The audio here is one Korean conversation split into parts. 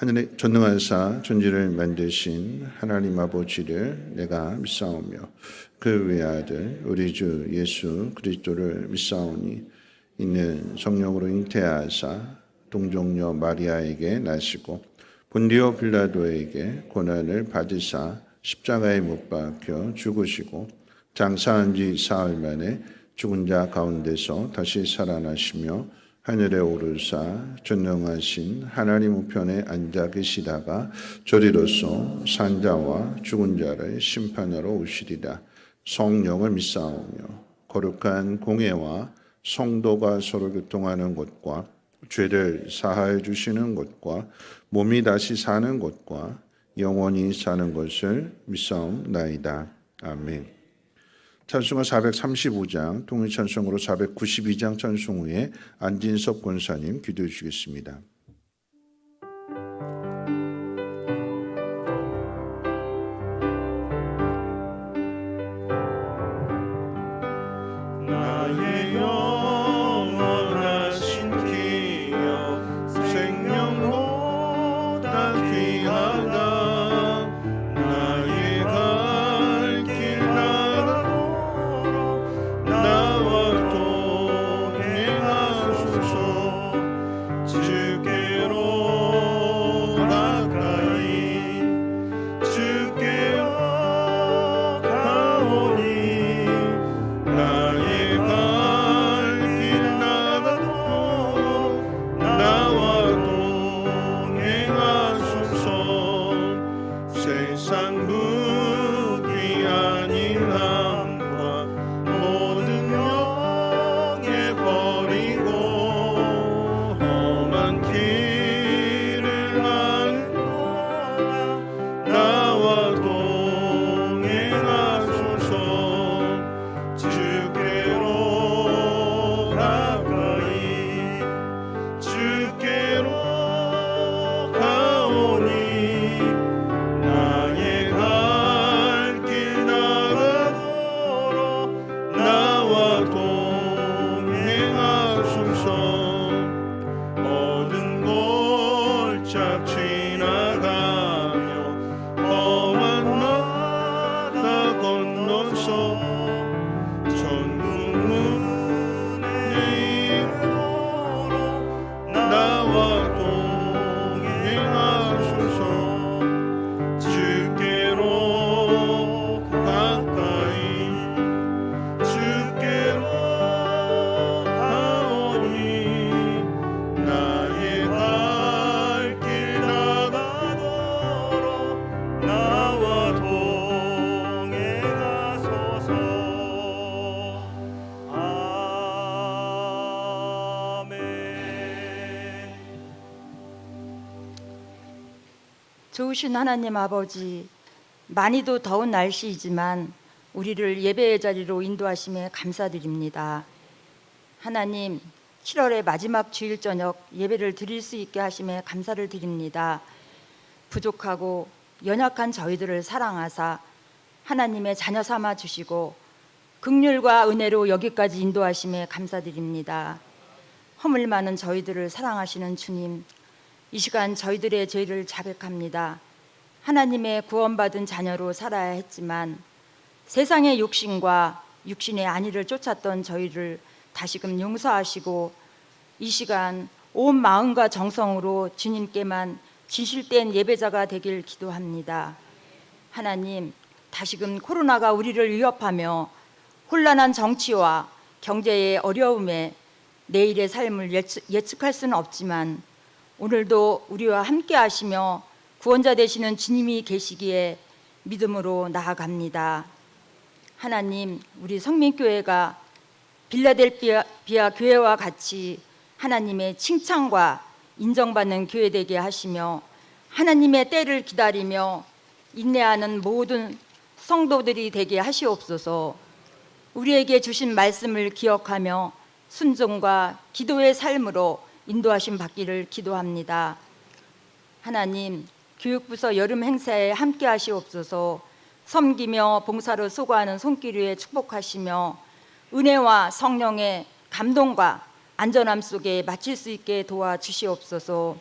하늘의 전능하사 천지를 만드신 하나님 아버지를 내가 믿사오며 그 외아들 우리 주 예수 그리스도를 믿사오니 이는 성령으로 잉태하사 동정녀 마리아에게 나시고 본디오 빌라도에게 고난을 받으사 십자가에 못 박혀 죽으시고 장사한 지 사흘 만에 죽은 자 가운데서 다시 살아나시며 하늘에 오르사 전능하신 하나님 우편에 앉아 계시다가 저리로서 산자와 죽은 자를 심판하러 오시리라. 성령을 믿사오며 거룩한 공회와 성도가 서로 교통하는 것과 죄를 사하여 주시는 것과 몸이 다시 사는 것과 영원히 사는 것을 믿사옵나이다. 아멘. 찬송가 435장, 통일찬송으로 492장 찬송 후에 안진섭 권사님 기도해 주시겠습니다. 나의 영원하신 기억 생명보다 귀하다. 좋으신 하나님 아버지, 많이도 더운 날씨이지만 우리를 예배의 자리로 인도하심에 감사드립니다. 하나님, 7월의 마지막 주일 저녁 예배를 드릴 수 있게 하심에 감사를 드립니다. 부족하고 연약한 저희들을 사랑하사 하나님의 자녀 삼아 주시고 긍휼과 은혜로 여기까지 인도하심에 감사드립니다. 허물 많은 저희들을 사랑하시는 주님, 이 시간 저희들의 죄를 자백합니다. 하나님의 구원받은 자녀로 살아야 했지만 세상의 욕심과 육신의 안위를 쫓았던 저희를 다시금 용서하시고 이 시간 온 마음과 정성으로 주님께만 진실된 예배자가 되길 기도합니다. 하나님, 다시금 코로나가 우리를 위협하며 혼란한 정치와 경제의 어려움에 내일의 삶을 예측할 수는 없지만 오늘도 우리와 함께 하시며 구원자 되시는 주님이 계시기에 믿음으로 나아갑니다. 하나님, 우리 성민교회가 빌라델피아 교회와 같이 하나님의 칭찬과 인정받는 교회 되게 하시며 하나님의 때를 기다리며 인내하는 모든 성도들이 되게 하시옵소서. 우리에게 주신 말씀을 기억하며 순종과 기도의 삶으로 인도하심 받기를 기도합니다. 하나님, 교육부서 여름 행사에 함께 하시옵소서. 섬기며 봉사로 수고하는 손길 위에 축복하시며 은혜와 성령의 감동과 안전함 속에 마칠 수 있게 도와주시옵소서.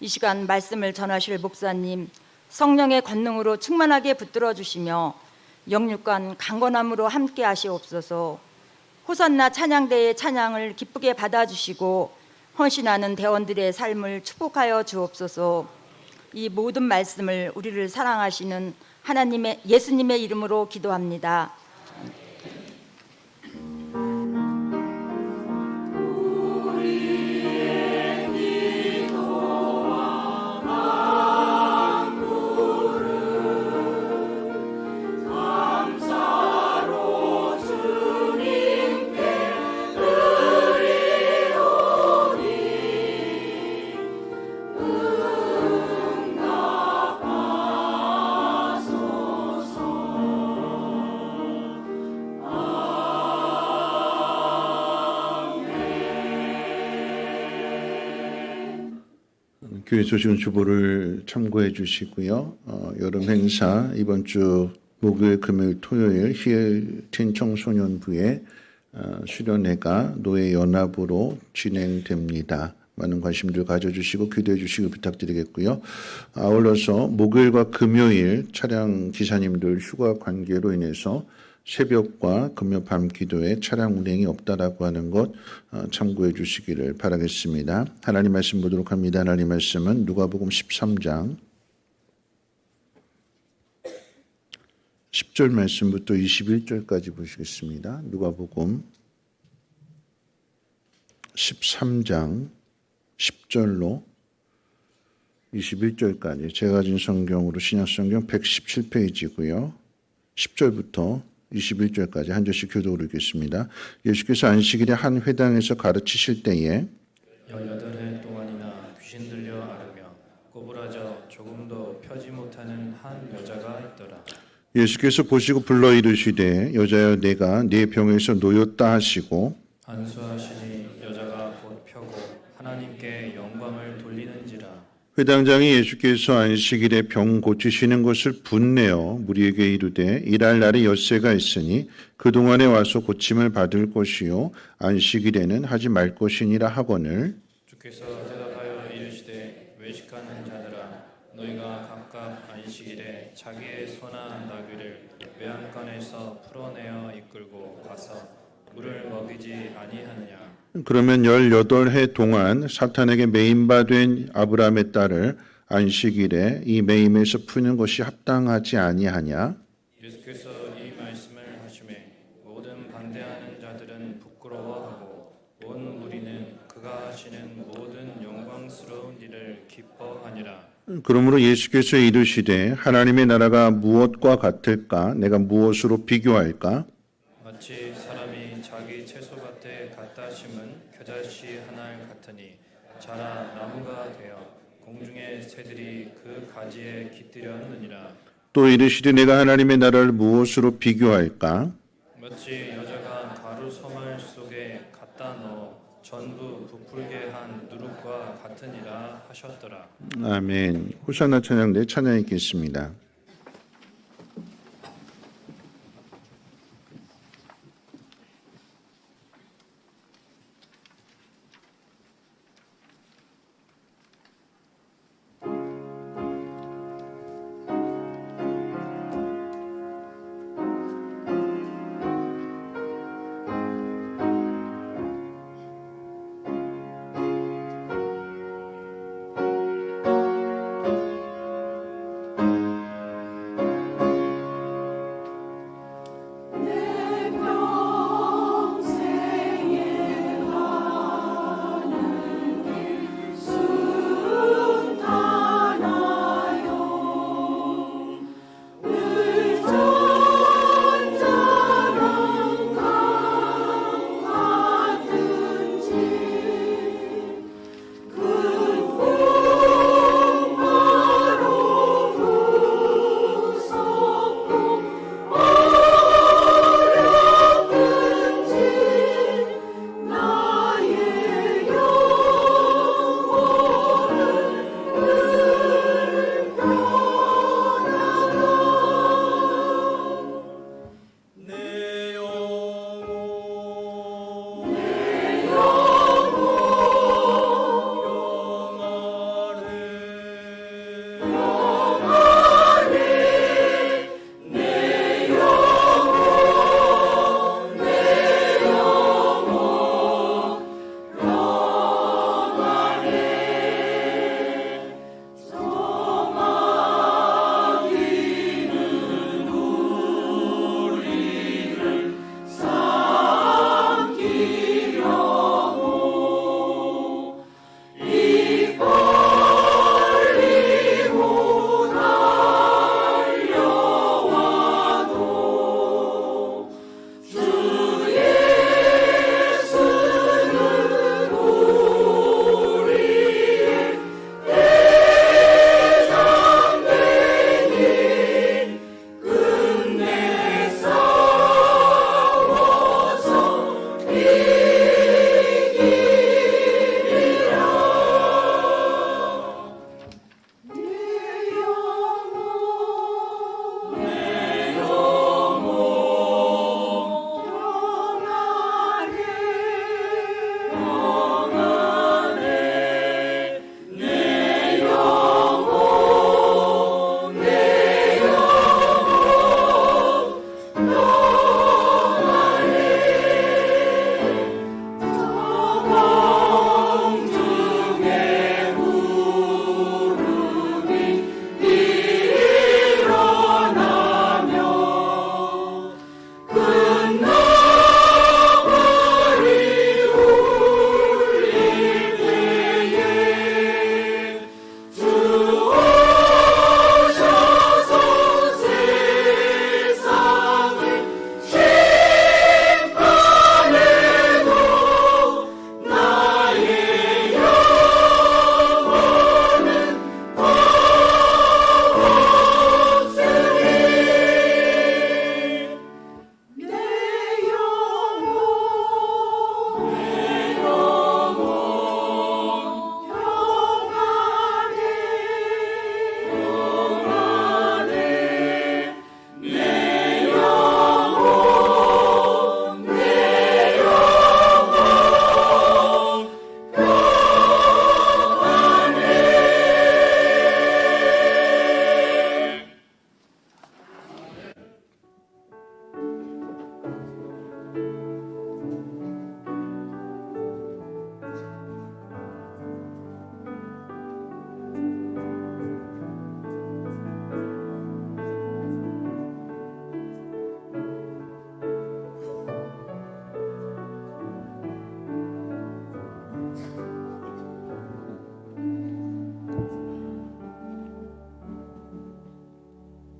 이 시간 말씀을 전하실 목사님 성령의 권능으로 충만하게 붙들어 주시며 영육간 강건함으로 함께 하시옵소서. 호산나 찬양대의 찬양을 기쁘게 받아주시고 헌신하는 대원들의 삶을 축복하여 주옵소서. 이 모든 말씀을 우리를 사랑하시는 하나님의 예수님의 이름으로 기도합니다. 교회 소식은 주보를 참고해 주시고요. 여름 행사 이번 주 목요일, 금요일, 토요일 힐틴 청소년부의 수련회가 노예 연합으로 진행됩니다. 많은 관심들 가져주시고 기도해 주시길 부탁드리겠고요. 아울러서 목요일과 금요일 차량 기사님들 휴가 관계로 인해서 새벽과 금요 밤 기도에 차량 운행이 없다라고 하는 것 참고해 주시기를 바라겠습니다. 하나님 말씀 보도록 합니다. 하나님 말씀은 누가복음 13장 10절 말씀부터 21절까지 보시겠습니다. 누가복음 13장 10절로 21절까지 제가 가진 성경으로 신약성경 117페이지고요. 10절부터 21절까지 한 절씩 교독으로 읽겠습니다. 예수께서 안식일에 한 회당에서 가르치실 때에 18해 동안이나 귀신 들려 앓으며 꼬부라져 조금도 펴지 못하는 한 여자가 있더라. 예수께서 보시고 불러 이르시되 여자여 내가 네 병에서 놓였다 하시고 안수하시니 여자가 곧 펴고 하나님께 영광을 돌리는지라. 회당장이 예수께서 안식일에 병 고치시는 것을 분내어 무리에게 이르되 일할 날이 엿새가 있으니 그동안에 와서 고침을 받을 것이요 안식일에는 하지 말 것이니라 하거늘 주께서 대답하여 이르시되 외식하는 자들아 너희가 각각 안식일에 자기의 소나 나귀를 외양간에서 풀어내어 이끌고 가서 물을 먹이지 아니하느냐. 그러면 18해 동안 사탄에게 매임바 된 아브라함의 딸을 안식일에 이 매임에서 푸는 것이 합당하지 아니하냐? 예수께서 이 말씀을 하시매 모든 반대하는 자들은 부끄러워하고 온 무리는 그가 하시는 모든 영광스러운 일을 기뻐하니라. 그러므로 예수께서 이르시되 하나님의 나라가 무엇과 같을까? 내가 무엇으로 비교할까? 마치 사람이 자기 채소밭에 갖다 심은 겨자씨 하나 같으니 자라 나무가 되어 공중의 새들이 그 가지에 깃들였느니라. 또 이르시되 내가 하나님의 나라를 무엇으로 비교할까? 마치 여자가 가루 소말 속에 갖다 넣어 전부 부풀게 한 누룩과 같으니라 하셨더라. 아멘. 호산나 찬양대 찬양 읽겠습니다.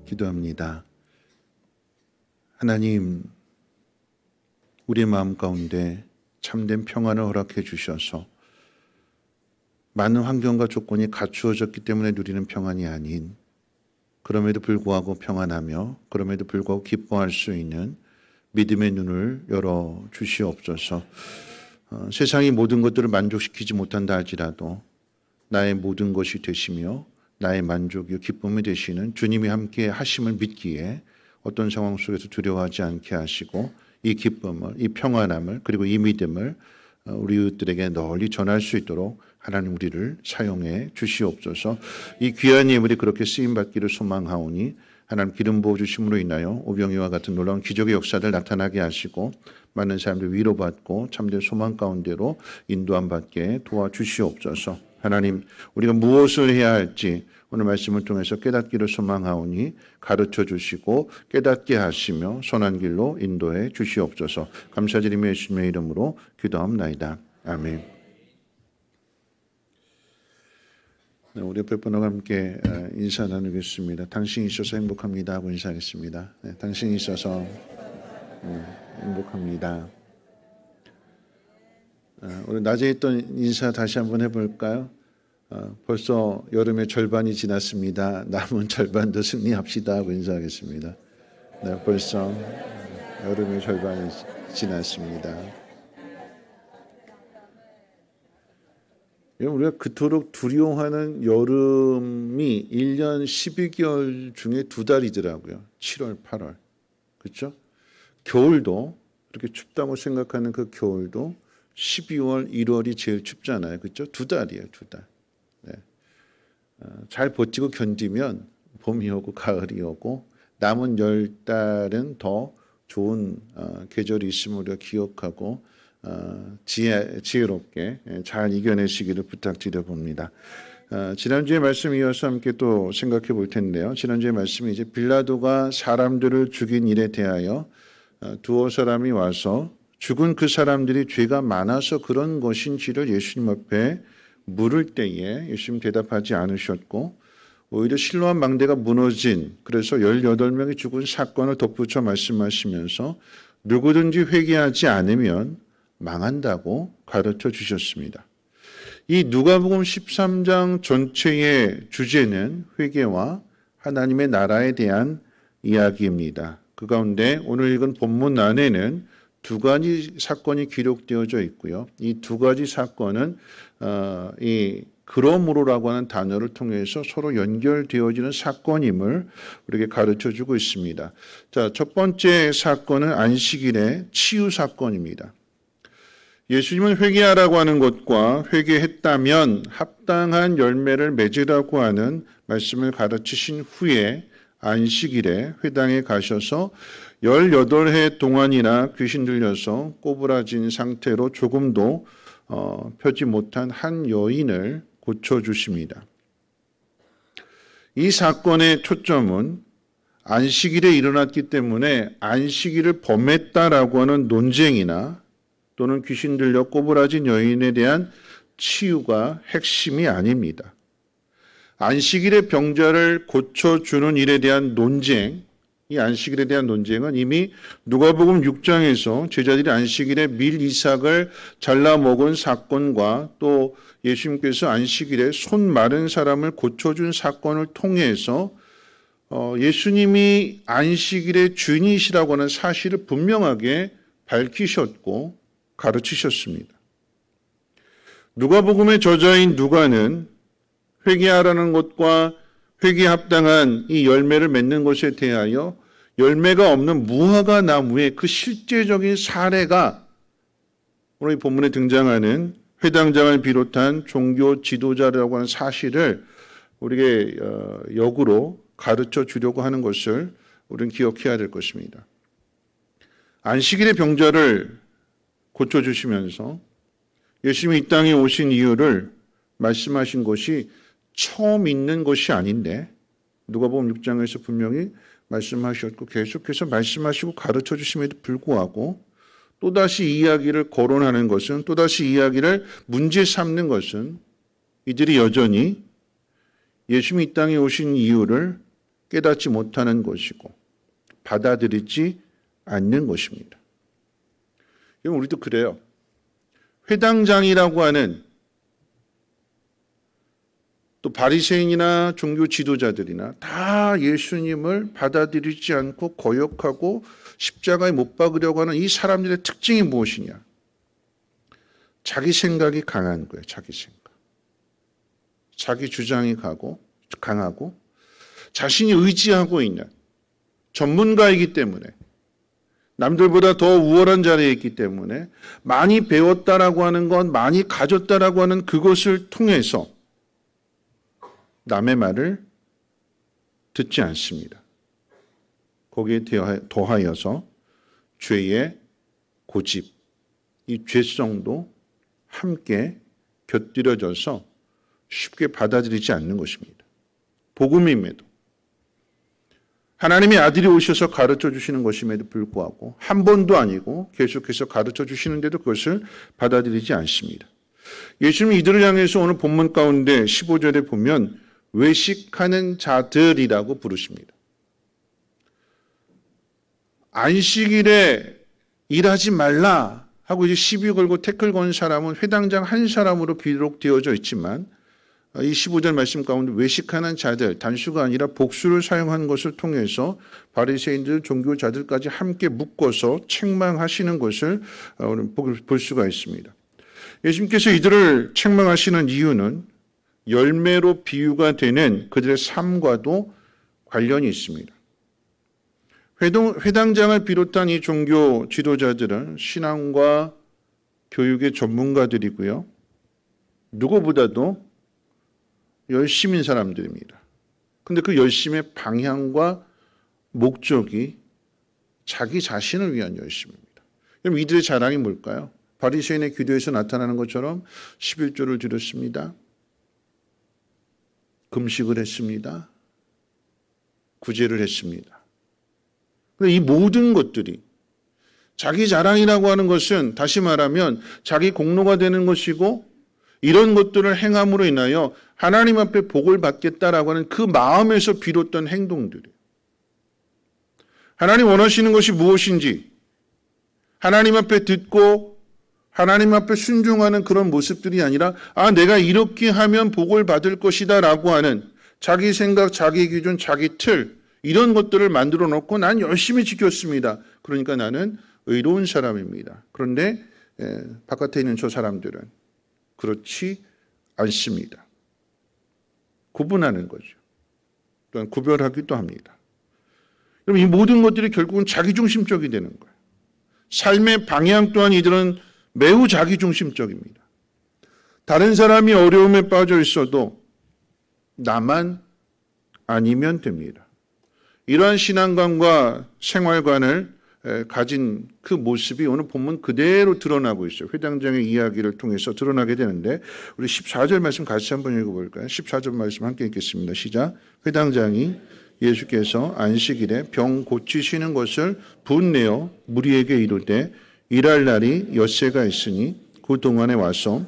기도합니다. 하나님, 우리의 마음 가운데 참된 평안을 허락해 주셔서 많은 환경과 조건이 갖추어졌기 때문에 누리는 평안이 아닌, 그럼에도 불구하고 평안하며 그럼에도 불구하고 기뻐할 수 있는 믿음의 눈을 열어 주시옵소서. 세상이 모든 것들을 만족시키지 못한다 할지라도 나의 모든 것이 되시며 나의 만족이요 기쁨이 되시는 주님이 함께 하심을 믿기에 어떤 상황 속에서 두려워하지 않게 하시고 이 기쁨을, 이 평안함을, 그리고 이 믿음을 우리 이웃들에게 널리 전할 수 있도록 하나님 우리를 사용해 주시옵소서. 이 귀한 예물이 그렇게 쓰임받기를 소망하오니 하나님 기름 부어 주심으로 인하여 오병이와 같은 놀라운 기적의 역사를 나타나게 하시고 많은 사람들 위로받고 참된 소망 가운데로 인도함 받게 도와주시옵소서. 하나님, 우리가 무엇을 해야 할지 오늘 말씀을 통해서 깨닫기를 소망하오니 가르쳐 주시고 깨닫게 하시며 선한 길로 인도해 주시옵소서. 감사드리며 예수님의 이름으로 기도합나이다. 아멘. 네, 우리 옆에 분과 함께 인사 나누겠습니다. 당신이 있어서 행복합니다 하고 인사하겠습니다. 네, 당신이 있어서 행복합니다. 오늘 낮에 했던 인사 다시 한번 해볼까요? 벌써 여름의 절반이 지났습니다. 남은 절반도 승리합시다 하고 인사하겠습니다. 네, 벌써 여름의 절반이 지났습니다. 우리가 그토록 두려워하는 여름이 1년 12개월 중에 2달이더라고요. 7월, 8월. 그렇죠? 겨울도 그렇게 춥다고 생각하는 그 겨울도 12월, 1월이 제일 춥잖아요. 그렇죠? 2달이에요. 2달. 네. 잘 버티고 견디면 봄이 오고 가을이 오고 남은 10달은 더 좋은 계절이 있음을 우리가 기억하고 지혜롭게 잘 이겨내시기를 부탁드려 봅니다. 지난주의 말씀 이어서 함께 또 생각해 볼 텐데요. 지난주의 말씀이 이제 빌라도가 사람들을 죽인 일에 대하여 두어 사람이 와서 죽은 그 사람들이 죄가 많아서 그런 것인지를 예수님 앞에 물을 때에 예수님 대답하지 않으셨고 오히려 실로암 망대가 무너진 그래서 18명이 죽은 사건을 덧붙여 말씀하시면서 누구든지 회개하지 않으면 망한다고 가르쳐 주셨습니다. 이 누가복음 13장 전체의 주제는 회개와 하나님의 나라에 대한 이야기입니다. 그 가운데 오늘 읽은 본문 안에는 두 가지 사건이 기록되어져 있고요. 이 두 가지 사건은 이 그러므로라고 하는 단어를 통해서 서로 연결되어지는 사건임을 우리에게 가르쳐주고 있습니다. 자, 첫 번째 사건은 안식일의 치유 사건입니다. 예수님은 회개하라고 하는 것과 회개했다면 합당한 열매를 맺으라고 하는 말씀을 가르치신 후에 안식일에 회당에 가셔서 18해 동안이나 귀신 들려서 꼬부라진 상태로 조금도 펴지 못한 한 여인을 고쳐주십니다. 이 사건의 초점은 안식일에 일어났기 때문에 안식일을 범했다라고 하는 논쟁이나 또는 귀신 들려 꼬부라진 여인에 대한 치유가 핵심이 아닙니다. 안식일의 병자를 고쳐주는 일에 대한 논쟁, 이 안식일에 대한 논쟁은 이미 누가복음 6장에서 제자들이 안식일에 밀 이삭을 잘라 먹은 사건과 또 예수님께서 안식일에 손 마른 사람을 고쳐준 사건을 통해서 예수님이 안식일의 주인이시라고 하는 사실을 분명하게 밝히셨고 가르치셨습니다. 누가복음의 저자인 누가는 회개하라는 것과 회개에 합당한 이 열매를 맺는 것에 대하여 열매가 없는 무화과 나무의 그 실제적인 사례가 오늘 이 본문에 등장하는 회당장을 비롯한 종교 지도자라고 하는 사실을 우리에게 역으로 가르쳐 주려고 하는 것을 우리는 기억해야 될 것입니다. 안식일의 병자를 고쳐주시면서 예수님이 이 땅에 오신 이유를 말씀하신 것이 처음 있는 것이 아닌데 누가복음 6장에서 분명히 말씀하셨고 계속해서 말씀하시고 가르쳐 주심에도 불구하고 또다시 이야기를 거론하는 것은 또다시 이야기를 문제 삼는 것은 이들이 여전히 예수님이 이 땅에 오신 이유를 깨닫지 못하는 것이고 받아들이지 않는 것입니다. 여러분, 우리도 그래요. 회당장이라고 하는 또 바리새인이나 종교 지도자들이나 다 예수님을 받아들이지 않고 거역하고 십자가에 못 박으려고 하는 이 사람들의 특징이 무엇이냐? 자기 생각이 강한 거예요. 자기 생각. 자기 주장이 강하고 자신이 의지하고 있는 전문가이기 때문에 남들보다 더 우월한 자리에 있기 때문에 많이 배웠다라고 하는 건 많이 가졌다라고 하는 그것을 통해서 남의 말을 듣지 않습니다. 거기에 더하여서 죄의 고집, 이 죄성도 함께 곁들여져서 쉽게 받아들이지 않는 것입니다. 복음임에도 하나님의 아들이 오셔서 가르쳐 주시는 것임에도 불구하고 한 번도 아니고 계속해서 가르쳐 주시는데도 그것을 받아들이지 않습니다. 예수님이 이들을 향해서 오늘 본문 가운데 15절에 보면 외식하는 자들이라고 부르십니다. 안식일에 일하지 말라 하고 이제 시비 걸고 태클 건 사람은 회당장 한 사람으로 기록되어져 있지만 이 15절 말씀 가운데 외식하는 자들, 단수가 아니라 복수를 사용한 것을 통해서 바리새인들, 종교자들까지 함께 묶어서 책망하시는 것을 볼 수가 있습니다. 예수님께서 이들을 책망하시는 이유는 열매로 비유가 되는 그들의 삶과도 관련이 있습니다. 회당장을 비롯한 이 종교 지도자들은 신앙과 교육의 전문가들이고요. 누구보다도 열심인 사람들입니다. 그런데 그 열심의 방향과 목적이 자기 자신을 위한 열심입니다. 그럼 이들의 자랑이 뭘까요? 바리새인의 기도에서 나타나는 것처럼 11조를 드렸습니다. 금식을 했습니다. 구제를 했습니다. 이 모든 것들이 자기 자랑이라고 하는 것은 다시 말하면 자기 공로가 되는 것이고 이런 것들을 행함으로 인하여 하나님 앞에 복을 받겠다라고 하는 그 마음에서 비롯된 행동들이에요. 하나님 원하시는 것이 무엇인지 하나님 앞에 듣고 하나님 앞에 순종하는 그런 모습들이 아니라 내가 이렇게 하면 복을 받을 것이다 라고 하는 자기 생각, 자기 기준, 자기 틀 이런 것들을 만들어 놓고 난 열심히 지켰습니다. 그러니까 나는 의로운 사람입니다. 그런데 바깥에 있는 저 사람들은 그렇지 않습니다. 구분하는 거죠. 또한 구별하기도 합니다. 그럼 이 모든 것들이 결국은 자기중심적이 되는 거예요. 삶의 방향 또한 이들은 매우 자기중심적입니다. 다른 사람이 어려움에 빠져 있어도 나만 아니면 됩니다. 이러한 신앙관과 생활관을 가진 그 모습이 오늘 본문 그대로 드러나고 있어요. 회당장의 이야기를 통해서 드러나게 되는데 우리 14절 말씀 같이 한번 읽어볼까요? 14절 말씀 함께 읽겠습니다. 시작. 회당장이 예수께서 안식일에 병 고치시는 것을 분내어 무리에게 이르되 일할 날이 엿새가 있으니 그 동안에 와서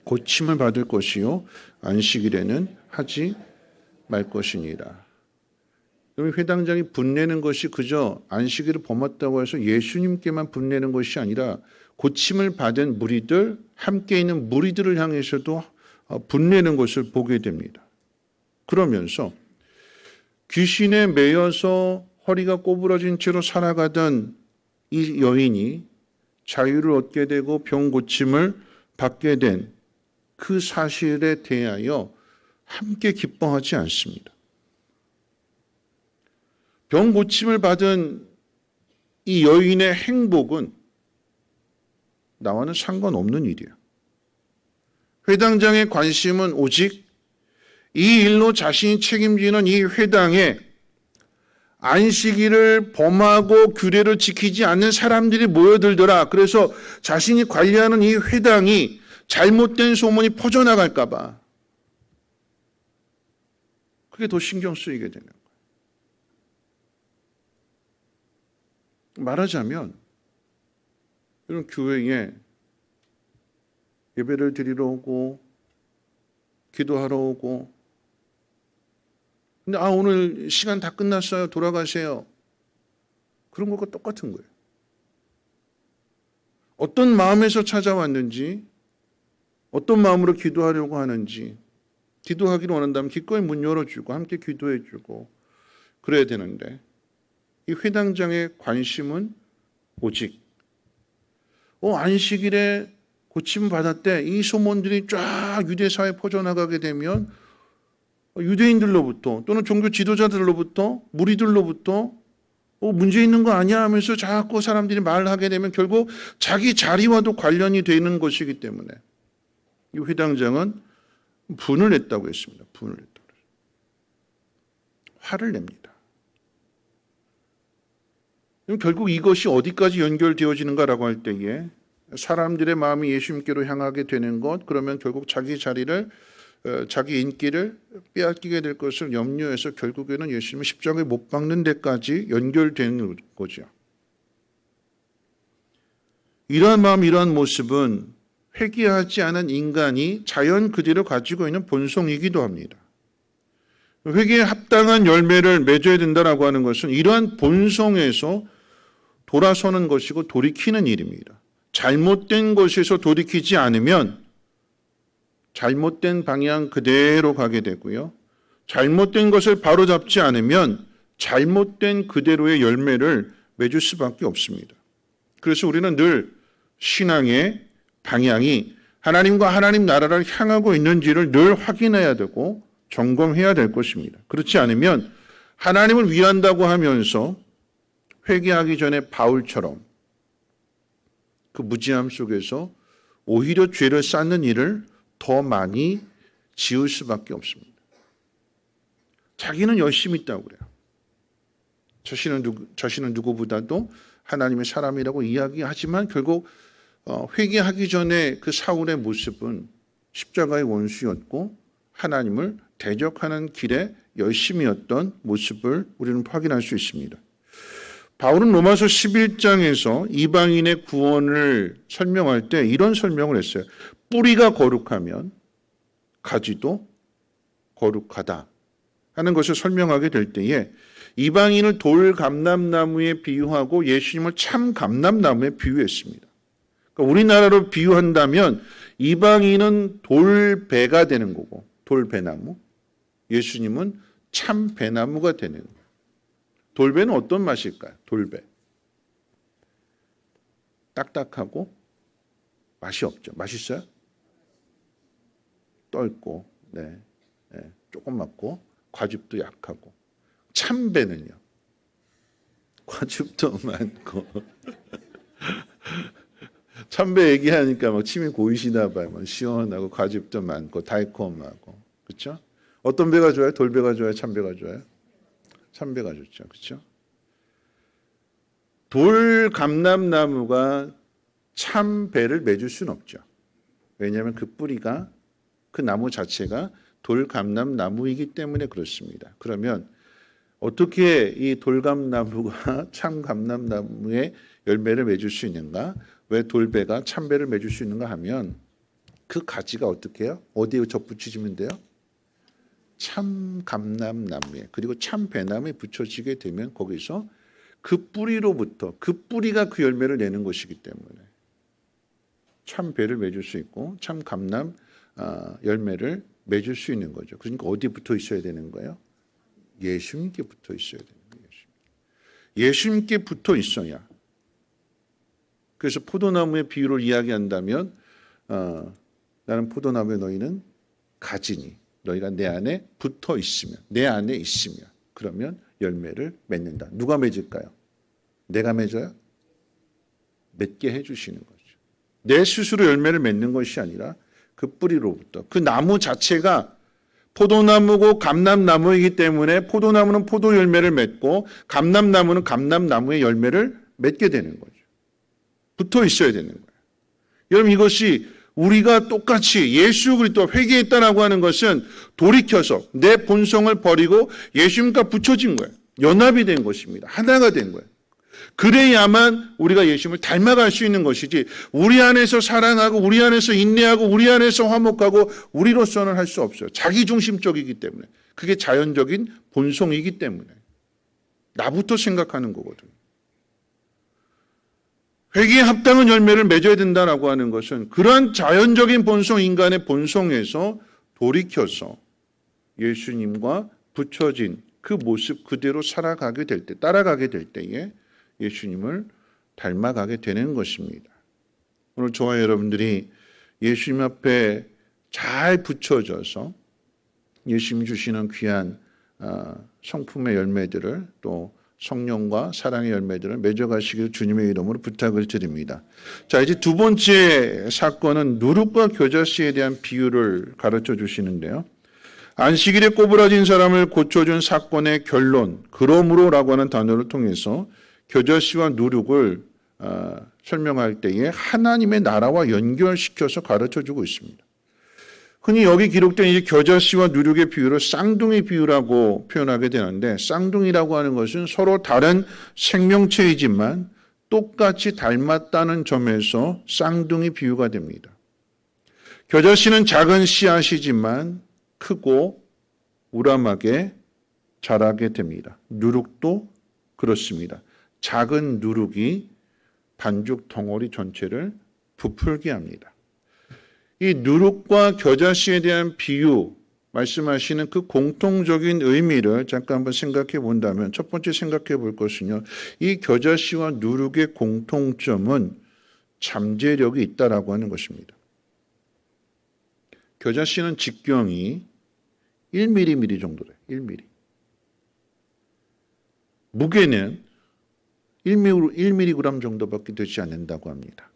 고침을 받을 것이요 안식일에는 하지 말 것이니라. 회당장이 분내는 것이 그저 안식일을 범했다고 해서 예수님께만 분내는 것이 아니라 고침을 받은 무리들, 함께 있는 무리들을 향해서도 분내는 것을 보게 됩니다. 그러면서 귀신에 매여서 허리가 꼬부러진 채로 살아가던 이 여인이 자유를 얻게 되고 병 고침을 받게 된 그 사실에 대하여 함께 기뻐하지 않습니다. 병 고침을 받은 이 여인의 행복은 나와는 상관없는 일이에요. 회당장의 관심은 오직 이 일로 자신이 책임지는 이 회당에 안식일을 범하고 규례를 지키지 않는 사람들이 모여들더라. 그래서 자신이 관리하는 이 회당이 잘못된 소문이 퍼져나갈까 봐 그게 더 신경 쓰이게 되는 거예요. 말하자면 이런 교회에 예배를 드리러 오고 기도하러 오고 근데 오늘 시간 다 끝났어요. 돌아가세요. 그런 것과 똑같은 거예요. 어떤 마음에서 찾아왔는지, 어떤 마음으로 기도하려고 하는지, 기도하기를 원한다면 기꺼이 문 열어주고 함께 기도해주고 그래야 되는데, 이 회당장의 관심은 오직 안식일에 고침 받았대, 이 소문들이 쫙 유대사회에 퍼져나가게 되면 유대인들로부터 또는 종교 지도자들로부터, 무리들로부터 문제 있는 거 아니야 하면서 자꾸 사람들이 말하게 되면 결국 자기 자리와도 관련이 되는 것이기 때문에 이 회당장은 분을 냈다고 했습니다. 분을 냈다고. 화를 냅니다. 그럼 결국 이것이 어디까지 연결되어지는가라고 할 때에 사람들의 마음이 예수님께로 향하게 되는 것, 그러면 결국 자기 자리를, 자기 인기를 빼앗기게 될 것을 염려해서 결국에는 예수님을 십자가에 못 박는 데까지 연결되는 거죠. 이러한 마음, 이러한 모습은 회개하지 않은 인간이 자연 그대로 가지고 있는 본성이기도 합니다. 회개에 합당한 열매를 맺어야 된다라고 하는 것은 이러한 본성에서 돌아서는 것이고 돌이키는 일입니다. 잘못된 것에서 돌이키지 않으면 잘못된 방향 그대로 가게 되고요. 잘못된 것을 바로잡지 않으면 잘못된 그대로의 열매를 맺을 수밖에 없습니다. 그래서 우리는 늘 신앙의 방향이 하나님과 하나님 나라를 향하고 있는지를 늘 확인해야 되고 점검해야 될 것입니다. 그렇지 않으면 하나님을 위한다고 하면서 회개하기 전에 바울처럼 그 무지함 속에서 오히려 죄를 쌓는 일을 더 많이 지을 수밖에 없습니다. 자기는 열심히 있다고 그래요. 자신은 누구보다도 하나님의 사람이라고 이야기하지만 결국 회개하기 전에 그 사울의 모습은 십자가의 원수였고 하나님을 대적하는 길에 열심이었던 모습을 우리는 확인할 수 있습니다. 바울은 로마서 11장에서 이방인의 구원을 설명할 때 이런 설명을 했어요. 뿌리가 거룩하면 가지도 거룩하다 하는 것을 설명하게 될 때에 이방인을 돌 감람나무에 비유하고 예수님을 참 감람나무에 비유했습니다. 그러니까 우리나라로 비유한다면 이방인은 돌배가 되는 거고 돌배나무, 예수님은 참 배나무가 되는 거예요. 돌배는 어떤 맛일까요? 돌배. 딱딱하고 맛이 없죠. 맛있어요? 떫고, 조그맣고, 과즙도 약하고. 참배는요? 과즙도 많고. 참배 얘기하니까 막 침이 고이시나 봐요. 막 시원하고 과즙도 많고 달콤하고. 그렇죠? 어떤 배가 좋아요? 돌배가 좋아요? 참배가 좋아요? 참배가 좋죠. 그렇죠? 돌 감람나무가 참배를 맺을 수는 없죠. 왜냐하면 그 뿌리가 그 나무 자체가 돌 감람나무이기 때문에 그렇습니다. 그러면 어떻게 이 돌감나무가 참 감람나무의 열매를 맺을 수 있는가? 왜 돌배가 참배를 맺을 수 있는가 하면 그 가지가 어떻게 해요? 어디에 접붙이면 돼요? 참 감람나무에 그리고 참 배나무에 붙여지게 되면 거기서 그 뿌리로부터 그 뿌리가 그 열매를 내는 것이기 때문에 참 배를 맺을 수 있고 참 감람 열매를 맺을 수 있는 거죠. 그러니까 어디 붙어 있어야 되는 거예요? 예수님께 붙어 있어야 되는 거예요. 예수님께 붙어 있어야. 그래서 포도나무의 비유를 이야기한다면 나는 포도나무에 너희는 가지니 너희가 내 안에 붙어 있으면 내 안에 있으면 그러면 열매를 맺는다. 누가 맺을까요? 내가 맺어요? 맺게 해주시는 거죠. 내 스스로 열매를 맺는 것이 아니라 그 뿌리로부터 그 나무 자체가 포도나무고 감람나무이기 때문에 포도나무는 포도 열매를 맺고 감람나무는 감람나무의 열매를 맺게 되는 거죠. 붙어 있어야 되는 거예요. 여러분 이것이 우리가 똑같이 예수 그리스도 회개했다라고 하는 것은 돌이켜서 내 본성을 버리고 예수님과 붙여진 거예요. 연합이 된 것입니다. 하나가 된 거예요. 그래야만 우리가 예수님을 닮아갈 수 있는 것이지 우리 안에서 사랑하고 우리 안에서 인내하고 우리 안에서 화목하고 우리로서는 할 수 없어요. 자기중심적이기 때문에. 그게 자연적인 본성이기 때문에 나부터 생각하는 거거든요. 회개에 합당한 열매를 맺어야 된다라고 하는 것은 그러한 자연적인 본성, 인간의 본성에서 돌이켜서 예수님과 붙여진 그 모습 그대로 살아가게 될 때, 따라가게 될 때에 예수님을 닮아가게 되는 것입니다. 오늘 저와 여러분들이 예수님 앞에 잘 붙여져서 예수님 주시는 귀한 성품의 열매들을 또 성령과 사랑의 열매들을 맺어가시길 주님의 이름으로 부탁을 드립니다. 자, 이제 두 번째 사건은 누룩과 겨자씨에 대한 비유를 가르쳐 주시는데요. 안식일에 꼬부라진 사람을 고쳐준 사건의 결론, 그러므로라고 하는 단어를 통해서 겨자씨와 누룩을 설명할 때에 하나님의 나라와 연결시켜서 가르쳐주고 있습니다. 흔히 여기 기록된 이 겨자씨와 누룩의 비유를 쌍둥이 비유라고 표현하게 되는데, 쌍둥이라고 하는 것은 서로 다른 생명체이지만 똑같이 닮았다는 점에서 쌍둥이 비유가 됩니다. 겨자씨는 작은 씨앗이지만 크고 우람하게 자라게 됩니다. 누룩도 그렇습니다. 작은 누룩이 반죽 덩어리 전체를 부풀게 합니다. 이 누룩과 겨자씨에 대한 비유 말씀하시는 그 공통적인 의미를 잠깐 한번 생각해 본다면, 첫 번째 생각해 볼 것은요, 이 겨자씨와 누룩의 공통점은 잠재력이 있다라고 하는 것입니다. 겨자씨는 직경이 1mm 정도래요. 1mm. 무게는 1mg 정도밖에 되지 않는다고 합니다.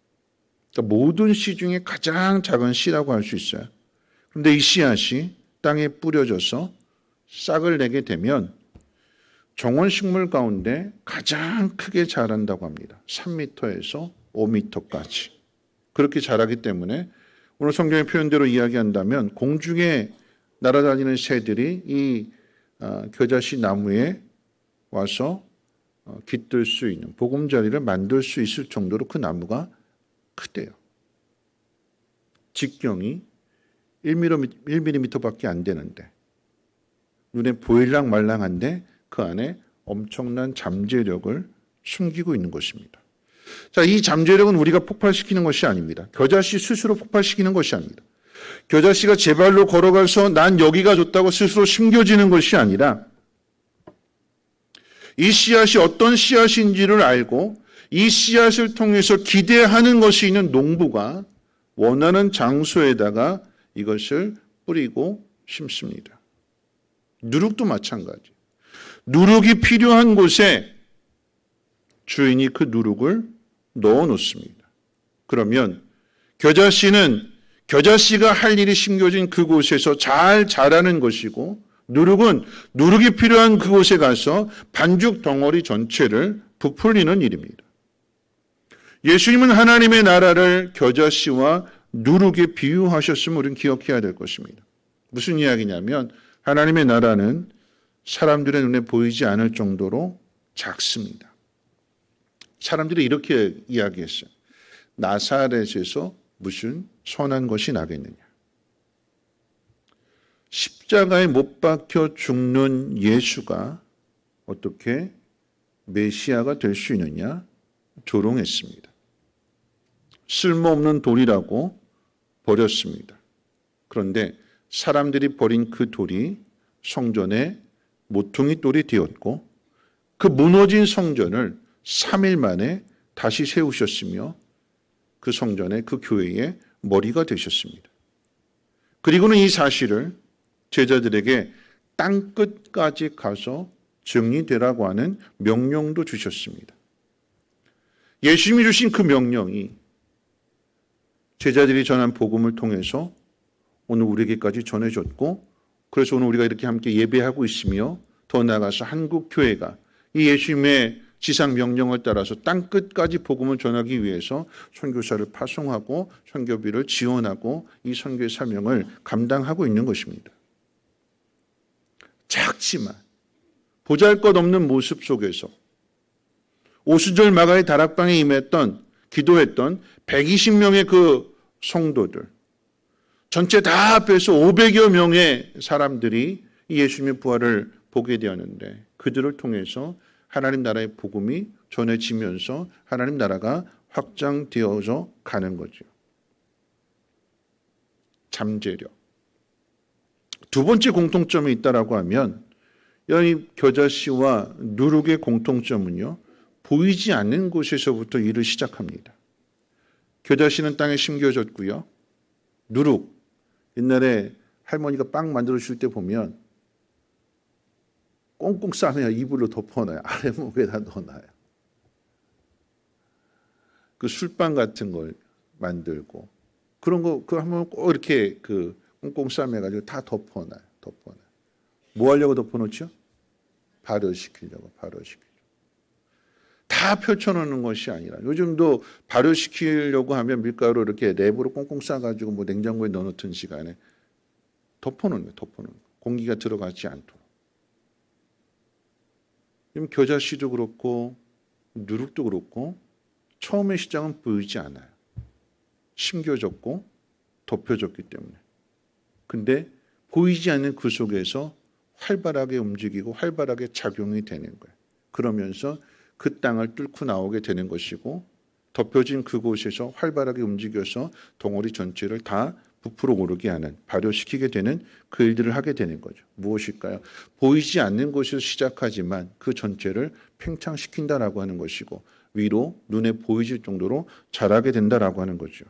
그러니까 모든 씨 중에 가장 작은 씨라고 할 수 있어요. 그런데 이 씨앗이 땅에 뿌려져서 싹을 내게 되면 정원식물 가운데 가장 크게 자란다고 합니다. 3m에서 5m까지. 그렇게 자라기 때문에 오늘 성경의 표현대로 이야기한다면 공중에 날아다니는 새들이 이 겨자씨 나무에 와서 깃들 수 있는 보금자리를 만들 수 있을 정도로 그 나무가 크대요. 직경이 1mm밖에 안 되는데 눈에 보일랑 말랑한데 그 안에 엄청난 잠재력을 숨기고 있는 것입니다. 자, 이 잠재력은 우리가 폭발시키는 것이 아닙니다. 겨자씨 스스로 폭발시키는 것이 아닙니다. 겨자씨가 제 발로 걸어가서 난 여기가 좋다고 스스로 심겨지는 것이 아니라 이 씨앗이 어떤 씨앗인지를 알고 이 씨앗을 통해서 기대하는 것이 있는 농부가 원하는 장소에다가 이것을 뿌리고 심습니다. 누룩도 마찬가지. 누룩이 필요한 곳에 주인이 그 누룩을 넣어 놓습니다. 그러면 겨자씨는 겨자씨가 할 일이 심겨진 그곳에서 잘 자라는 것이고, 누룩은 누룩이 필요한 그곳에 가서 반죽 덩어리 전체를 부풀리는 일입니다. 예수님은 하나님의 나라를 겨자씨와 누룩에 비유하셨음을 우리는 기억해야 될 것입니다. 무슨 이야기냐면 하나님의 나라는 사람들의 눈에 보이지 않을 정도로 작습니다. 사람들이 이렇게 이야기했어요. 나사렛에서 무슨 선한 것이 나겠느냐. 십자가에 못 박혀 죽는 예수가 어떻게 메시아가 될 수 있느냐 조롱했습니다. 쓸모없는 돌이라고 버렸습니다. 그런데 사람들이 버린 그 돌이 성전의 모퉁이 돌이 되었고, 그 무너진 성전을 3일 만에 다시 세우셨으며 그 성전의 그 교회의 머리가 되셨습니다. 그리고는 이 사실을 제자들에게 땅끝까지 가서 증리되라고 하는 명령도 주셨습니다. 예수님이 주신 그 명령이 제자들이 전한 복음을 통해서 오늘 우리에게까지 전해졌고, 그래서 오늘 우리가 이렇게 함께 예배하고 있으며, 더 나아가서 한국 교회가 이 예수님의 지상 명령을 따라서 땅끝까지 복음을 전하기 위해서 선교사를 파송하고 선교비를 지원하고 이 선교의 사명을 감당하고 있는 것입니다. 작지만 보잘것없는 모습 속에서 오순절 마가의 다락방에 임했던, 기도했던 120명의 그 성도들 전체 다 합해서 500여 명의 사람들이 이 예수님의 부활을 보게 되었는데 그들을 통해서 하나님 나라의 복음이 전해지면서 하나님 나라가 확장되어져 가는 거죠. 잠재력. 두 번째 공통점이 있다라고 하면 이 겨자씨와 누룩의 공통점은요, 보이지 않는 곳에서부터 일을 시작합니다. 겨자씨는 땅에 심겨졌고요. 누룩, 옛날에 할머니가 빵 만들어 줄 때 보면 꽁꽁 싸매야 이불로 덮어놔요. 아래목에다 넣어놔요. 그 술빵 같은 걸 만들고 그런 거 그 한번 꼭 이렇게 그 꽁꽁 싸매가지고 다 덮어놔요. 뭐 하려고 덮어놓죠? 발효시키려고. 다 펼쳐놓는 것이 아니라 요즘도 발효시키려고 하면 밀가루 이렇게 랩으로 꽁꽁 싸가지고 뭐 냉장고에 넣어놓던 시간에 덮어놓는 거예요. 공기가 들어가지 않도록. 지금 겨자씨도 그렇고 누룩도 그렇고 처음의 시장은 보이지 않아요. 심겨졌고 덮여졌기 때문에. 근데 보이지 않는 그 속에서 활발하게 움직이고 활발하게 작용이 되는 거예요. 그러면서 그 땅을 뚫고 나오게 되는 것이고 덮여진 그곳에서 활발하게 움직여서 덩어리 전체를 다 부풀어 오르게 하는, 발효시키게 되는 그 일들을 하게 되는 거죠. 무엇일까요? 보이지 않는 곳에서 시작하지만 그 전체를 팽창시킨다라고 하는 것이고 위로 눈에 보이질 정도로 자라게 된다라고 하는 거죠.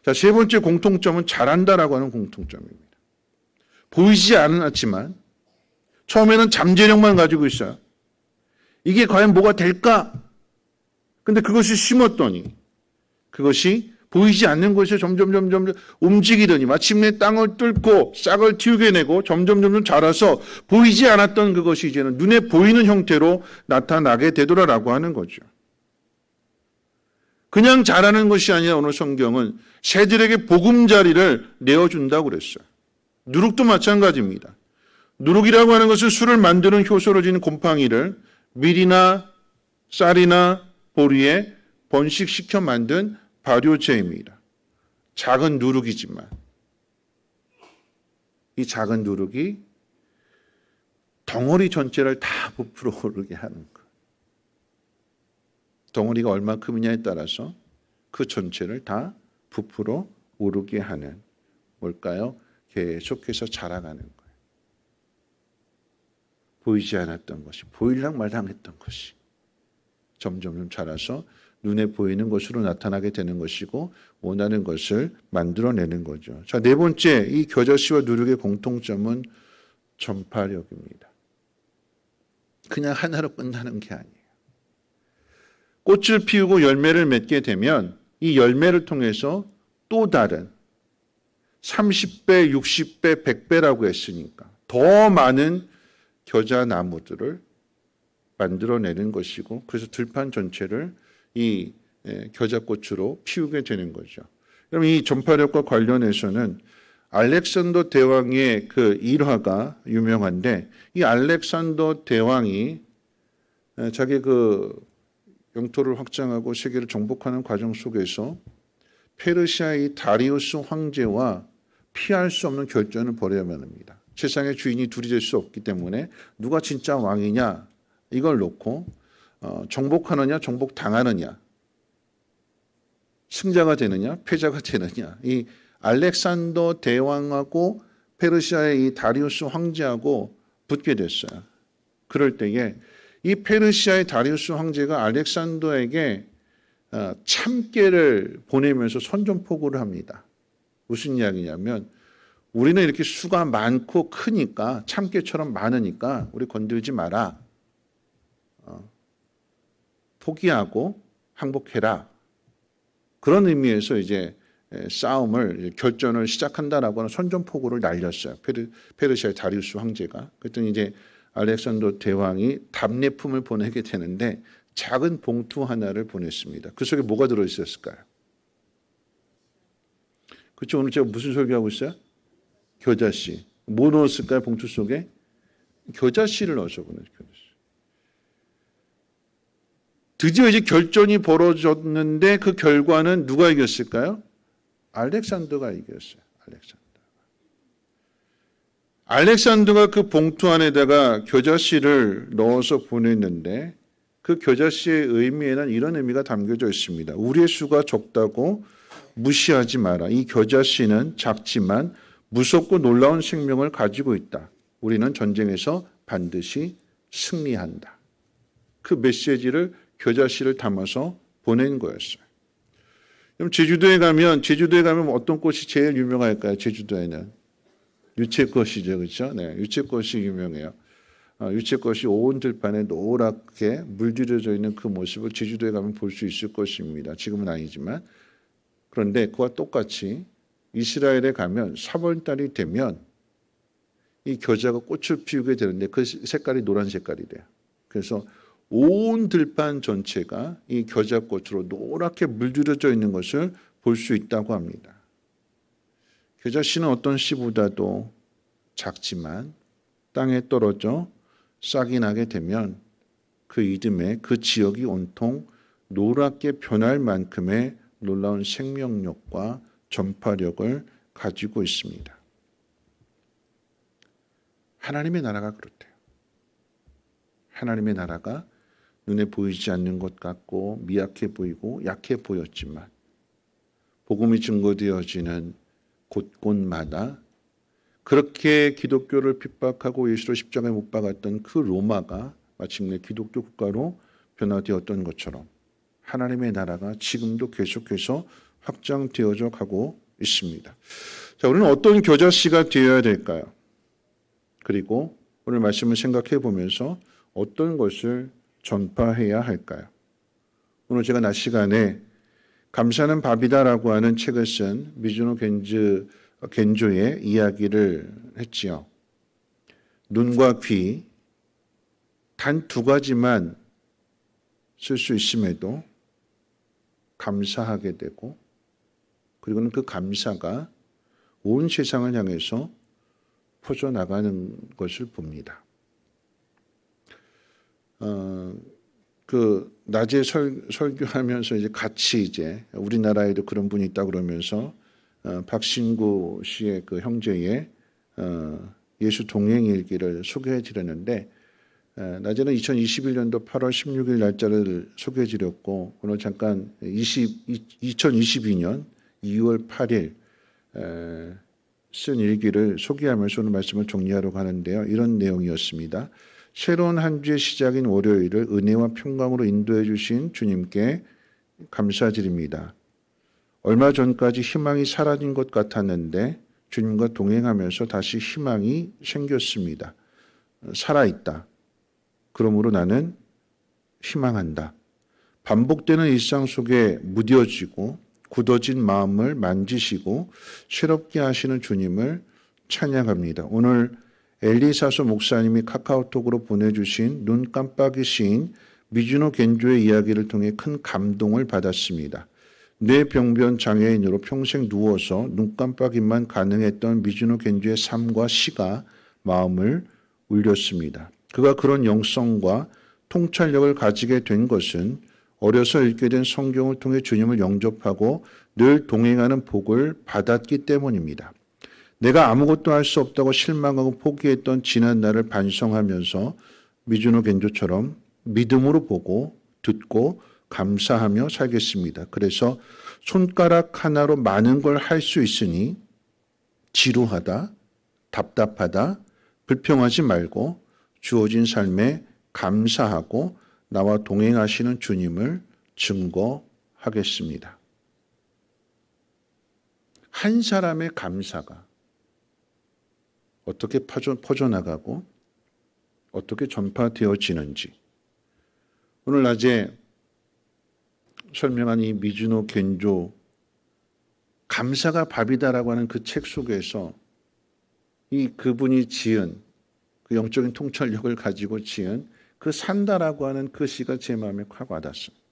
자, 세 번째 공통점은 자란다라고 하는 공통점입니다. 보이지 않았지만 처음에는 잠재력만 가지고 있어요. 이게 과연 뭐가 될까? 근데 그것을 심었더니 그것이 보이지 않는 곳에 점점 움직이더니 마침내 땅을 뚫고 싹을 틔우게 점점 자라서 보이지 않았던 그것이 이제는 눈에 보이는 형태로 나타나게 되더라라고 하는 거죠. 그냥 자라는 것이 아니라 오늘 성경은 새들에게 보금자리를 내어준다고 그랬어요. 누룩도 마찬가지입니다. 누룩이라고 하는 것은 술을 만드는 효소를 지닌 곰팡이를 밀이나 쌀이나 보리에 번식시켜 만든 발효제입니다. 작은 누룩이지만 이 작은 누룩이 덩어리 전체를 다 부풀어 오르게 하는 것. 덩어리가 얼마큼이냐에 따라서 그 전체를 다 부풀어 오르게 하는 뭘까요? 계속해서 자라가는 거예요. 보이지 않았던 것이, 보일랑 말랑 했던 것이 점점 자라서 눈에 보이는 것으로 나타나게 되는 것이고 원하는 것을 만들어내는 거죠. 자, 네 번째, 이 겨자씨와 누룩의 공통점은 전파력입니다. 그냥 하나로 끝나는 게 아니에요. 꽃을 피우고 열매를 맺게 되면 이 열매를 통해서 또 다른 30배, 60배, 100배라고 했으니까 더 많은 겨자나무들을 만들어내는 것이고 그래서 들판 전체를 이 겨자꽃으로 피우게 되는 거죠. 그럼 이 전파력과 관련해서는 알렉산더 대왕의 그 일화가 유명한데 이 알렉산더 대왕이 자기 그 영토를 확장하고 세계를 정복하는 과정 속에서 페르시아의 다리우스 황제와 피할 수 없는 결전을 벌여야만 합니다. 세상의 주인이 둘이 될 수 없기 때문에 누가 진짜 왕이냐 이걸 놓고 정복하느냐 정복당하느냐 승자가 되느냐 패자가 되느냐 이 알렉산더 대왕하고 페르시아의 이 다리우스 황제하고 붙게 됐어요. 그럴 때에 이 페르시아의 다리우스 황제가 알렉산더에게 참깨를 보내면서 선전포고를 합니다. 무슨 이야기냐면 우리는 이렇게 수가 많고 크니까 참깨처럼 많으니까 우리 건들지 마라. 포기하고 항복해라. 그런 의미에서 이제 싸움을 결전을 시작한다라고 하는 선전포고를 날렸어요. 페르시아의 다리우스 황제가. 그랬더니 이제 알렉산더 대왕이 답례품을 보내게 되는데 작은 봉투 하나를 보냈습니다. 그 속에 뭐가 들어있었을까요? 그렇죠. 오늘 제가 무슨 설교하고 있어요? 겨자씨. 뭐 넣었을까요? 봉투 속에? 겨자씨를 넣어서 보냈어요. 드디어 이제 결전이 벌어졌는데 그 결과는 누가 이겼을까요? 알렉산더가 이겼어요. 알렉산더. 알렉산더가 그 봉투 안에다가 겨자씨를 넣어서 보냈는데 그 겨자씨의 의미에는 이런 의미가 담겨져 있습니다. 우리의 수가 적다고 무시하지 마라. 이 겨자씨는 작지만 무섭고 놀라운 생명을 가지고 있다. 우리는 전쟁에서 반드시 승리한다. 그 메시지를 겨자씨를 담아서 보낸 거였어요. 그럼 제주도에 가면 어떤 꽃이 제일 유명할까요? 제주도에는 유채꽃이죠, 그렇죠? 네, 유채꽃이 유명해요. 유채꽃이 온 들판에 노랗게 물들여져 있는 그 모습을 제주도에 가면 볼 수 있을 것입니다. 지금은 아니지만. 그런데 그와 똑같이 이스라엘에 가면 3월달이 되면 이 겨자가 꽃을 피우게 되는데 그 색깔이 노란 색깔이래요. 그래서 온 들판 전체가 이 겨자꽃으로 노랗게 물들여져 있는 것을 볼 수 있다고 합니다. 겨자씨는 어떤 씨보다도 작지만 땅에 떨어져 싹이 나게 되면 그 이듬해 그 지역이 온통 노랗게 변할 만큼의 놀라운 생명력과 전파력을 가지고 있습니다. 하나님의 나라가 그렇대요. 하나님의 나라가 눈에 보이지 않는 것 같고 미약해 보이고 약해 보였지만 복음이 증거되어지는 곳곳마다 그렇게 기독교를 핍박하고 예수를 십자가에 못 박았던 그 로마가 마침내 기독교 국가로 변화되었던 것처럼 하나님의 나라가 지금도 계속해서 확장되어져 가고 있습니다. 자, 우리는 어떤 겨자씨가 되어야 될까요? 그리고 오늘 말씀을 생각해 보면서 어떤 것을 전파해야 할까요? 오늘 제가 낮 시간에 감사는 밥이다라고 하는 책을 쓴 미즈노 겐조의 이야기를 했지요. 눈과 귀 단 2가지만 쓸 수 있음에도 감사하게 되고 그리고는 그 감사가 온 세상을 향해서 퍼져나가는 것을 봅니다. 그 낮에 설교하면서 이제 같이 이제 우리나라에도 그런 분이 있다 그러면서 박신구 씨의 그 형제의 예수 동행일기를 소개해 드렸는데 낮에는 2021년도 8월 16일 날짜를 소개해 드렸고 오늘 잠깐 2022년 2월 8일 쓴 일기를 소개하면서 오늘 말씀을 정리하려고 하는데요. 이런 내용이었습니다. 새로운 한 주의 시작인 월요일을 은혜와 평강으로 인도해 주신 주님께 감사드립니다. 얼마 전까지 희망이 사라진 것 같았는데 주님과 동행하면서 다시 희망이 생겼습니다. 살아있다. 그러므로 나는 희망한다. 반복되는 일상 속에 무뎌지고 굳어진 마음을 만지시고 새롭게 하시는 주님을 찬양합니다. 오늘 엘리사소 목사님이 카카오톡으로 보내주신 눈 깜빡이 시인 미즈노 겐조의 이야기를 통해 큰 감동을 받았습니다. 뇌병변 장애인으로 평생 누워서 눈 깜빡이만 가능했던 미즈노 겐조의 삶과 시가 마음을 울렸습니다. 그가 그런 영성과 통찰력을 가지게 된 것은 어려서 읽게 된 성경을 통해 주님을 영접하고 늘 동행하는 복을 받았기 때문입니다. 내가 아무것도 할 수 없다고 실망하고 포기했던 지난 날을 반성하면서 미즈노 겐조처럼 믿음으로 보고 듣고 감사하며 살겠습니다. 그래서 손가락 하나로 많은 걸 할 수 있으니 지루하다, 답답하다, 불평하지 말고 주어진 삶에 감사하고 나와 동행하시는 주님을 증거하겠습니다. 한 사람의 감사가 어떻게 퍼져나가고 어떻게 전파되어지는지 오늘 낮에 설명한 이 미즈노 겐조 감사가 밥이다라고 하는 그 책 속에서 이 그분이 지은 그 영적인 통찰력을 가지고 지은 그 산다라고 하는 그 시가 제 마음에 확 와닿습니다.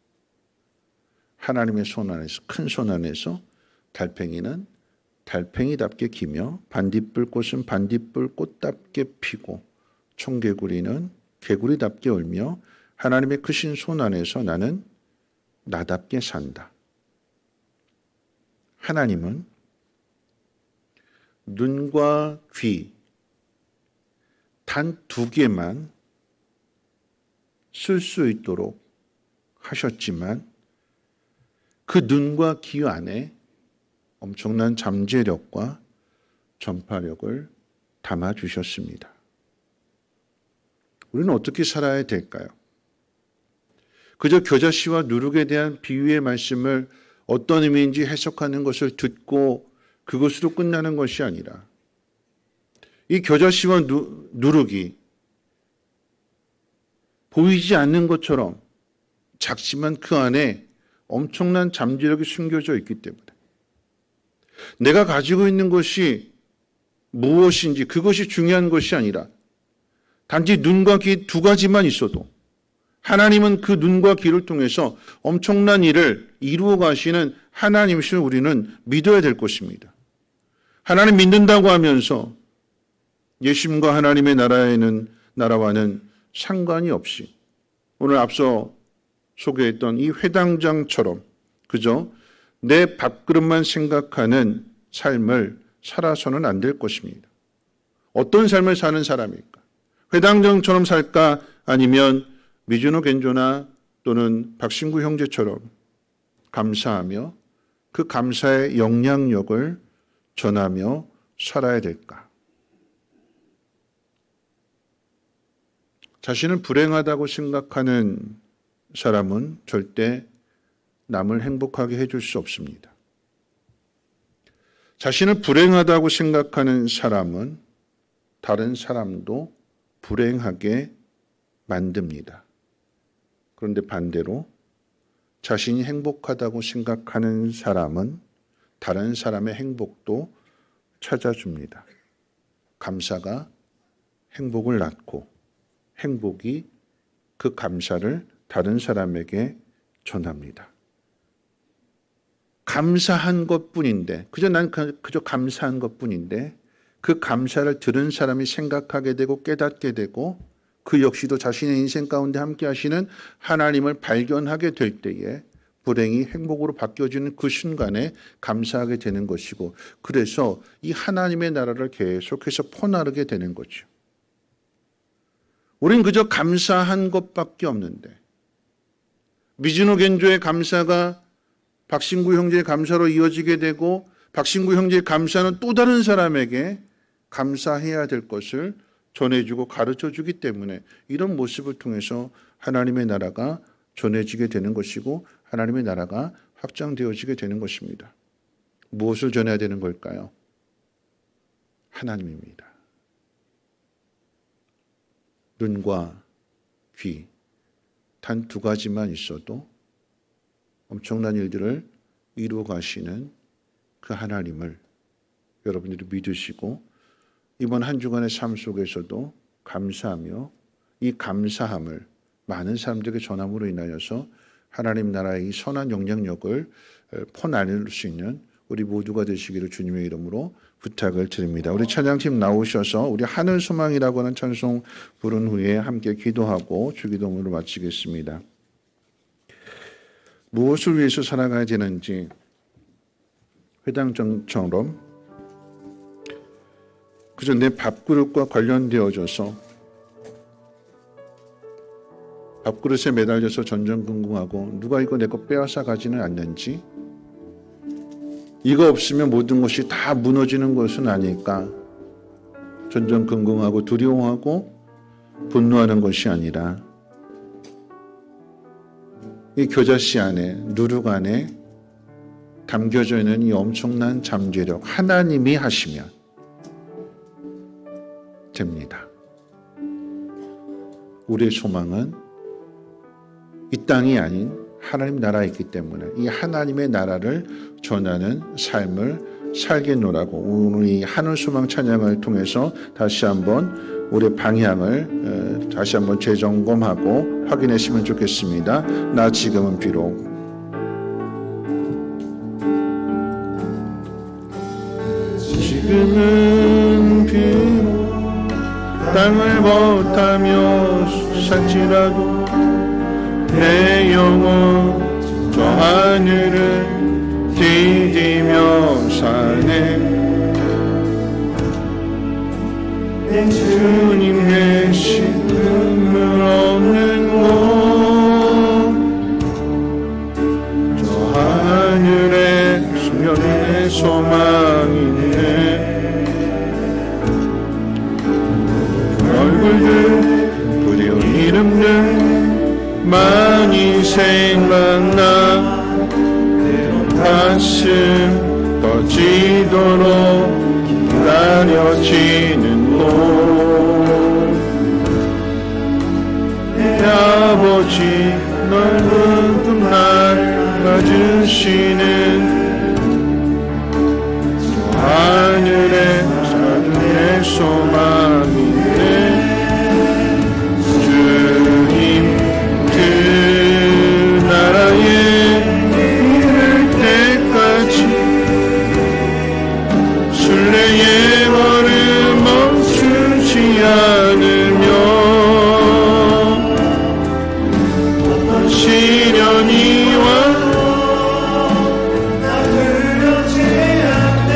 하나님의 손 안에서 큰 손 안에서 달팽이는 달팽이답게 기며 반딧불꽃은 반딧불꽃답게 피고 청개구리는 개구리답게 울며 하나님의 크신 손 안에서 나는 나답게 산다. 하나님은 눈과 귀 단 2개만 쓸 수 있도록 하셨지만 그 눈과 귀 안에 엄청난 잠재력과 전파력을 담아주셨습니다. 우리는 어떻게 살아야 될까요? 그저 겨자씨와 누룩에 대한 비유의 말씀을 어떤 의미인지 해석하는 것을 듣고 그것으로 끝나는 것이 아니라 이 겨자씨와 누룩이 보이지 않는 것처럼 작지만 그 안에 엄청난 잠재력이 숨겨져 있기 때문에 내가 가지고 있는 것이 무엇인지 그것이 중요한 것이 아니라 단지 눈과 귀 2가지만 있어도 하나님은 그 눈과 귀를 통해서 엄청난 일을 이루어 가시는 하나님이심을 우리는 믿어야 될 것입니다. 하나님 믿는다고 하면서 예수님과 하나님의 나라와는 상관이 없이 오늘 앞서 소개했던 이 회당장처럼 그저 내 밥그릇만 생각하는 삶을 살아서는 안 될 것입니다. 어떤 삶을 사는 사람일까? 회당장처럼 살까? 아니면 미즈노 겐조나 또는 박신구 형제처럼 감사하며 그 감사의 영향력을 전하며 살아야 될까? 자신을 불행하다고 생각하는 사람은 절대 남을 행복하게 해줄 수 없습니다. 자신을 불행하다고 생각하는 사람은 다른 사람도 불행하게 만듭니다. 그런데 반대로 자신이 행복하다고 생각하는 사람은 다른 사람의 행복도 찾아줍니다. 감사가 행복을 낳고 행복이 그 감사를 다른 사람에게 전합니다. 감사한 것뿐인데 그저 감사한 것뿐인데 그 감사를 들은 사람이 생각하게 되고 깨닫게 되고 그 역시도 자신의 인생 가운데 함께 하시는 하나님을 발견하게 될 때에 불행이 행복으로 바뀌어지는 그 순간에 감사하게 되는 것이고 그래서 이 하나님의 나라를 계속해서 퍼나르게 되는 거죠. 우린 그저 감사한 것밖에 없는데 미즈노 겐조의 감사가 박신구 형제의 감사로 이어지게 되고 박신구 형제의 감사는 또 다른 사람에게 감사해야 될 것을 전해주고 가르쳐주기 때문에 이런 모습을 통해서 하나님의 나라가 전해지게 되는 것이고 하나님의 나라가 확장되어지게 되는 것입니다. 무엇을 전해야 되는 걸까요? 하나님입니다. 눈과 귀, 단 2가지만 있어도 엄청난 일들을 이루어 가시는 그 하나님을 여러분들이 믿으시고 이번 한 주간의 삶 속에서도 감사하며 이 감사함을 많은 사람들에게 전함으로 인하여서 하나님 나라의 이 선한 영향력을 퍼나를 수 있는 우리 모두가 되시기를 주님의 이름으로 부탁을 드립니다. 우리 찬양팀 나오셔서 우리 하늘 소망이라고 하는 찬송 부른 후에 함께 기도하고 주기도문을 마치겠습니다. 무엇을 위해서 살아가야 되는지 회당장처럼 그저 내 밥그릇과 관련되어져서 밥그릇에 매달려서 전전긍긍하고 누가 이거 내 거 빼앗아 가지는 않는지 이거 없으면 모든 것이 다 무너지는 것은 아닐까 전전긍긍하고 두려워하고 분노하는 것이 아니라 이 겨자씨 안에 누룩 안에 담겨져 있는 이 엄청난 잠재력 하나님이 하시면 됩니다. 우리의 소망은 이 땅이 아닌 하나님 나라에 있기 때문에 이 하나님의 나라를 전하는 삶을 살겠노라고 오늘 이 하늘 소망 찬양을 통해서 다시 한번 우리의 방향을 다시 한번 재점검하고 확인했으면 좋겠습니다. 나 지금은 비록 지금은 비록 땅을 못하며 살지라도 내 영혼 저 하늘을 디디며 사네 주님 계신 눈물 없는 곳, 저 하늘에 수면의 소망이 있네. 얼굴들 그리운 이름들 많이 생각나. 가슴 터지도록 기다려지는 곳, 내 아버지 넓은 날 가주시는 저 하늘에 사는 내 소망인데, 주님 그 나라에 이를 때까지 순례의 걸음 멈추지 않으며, 어떤 시련이 와도 나 두렵지 않네.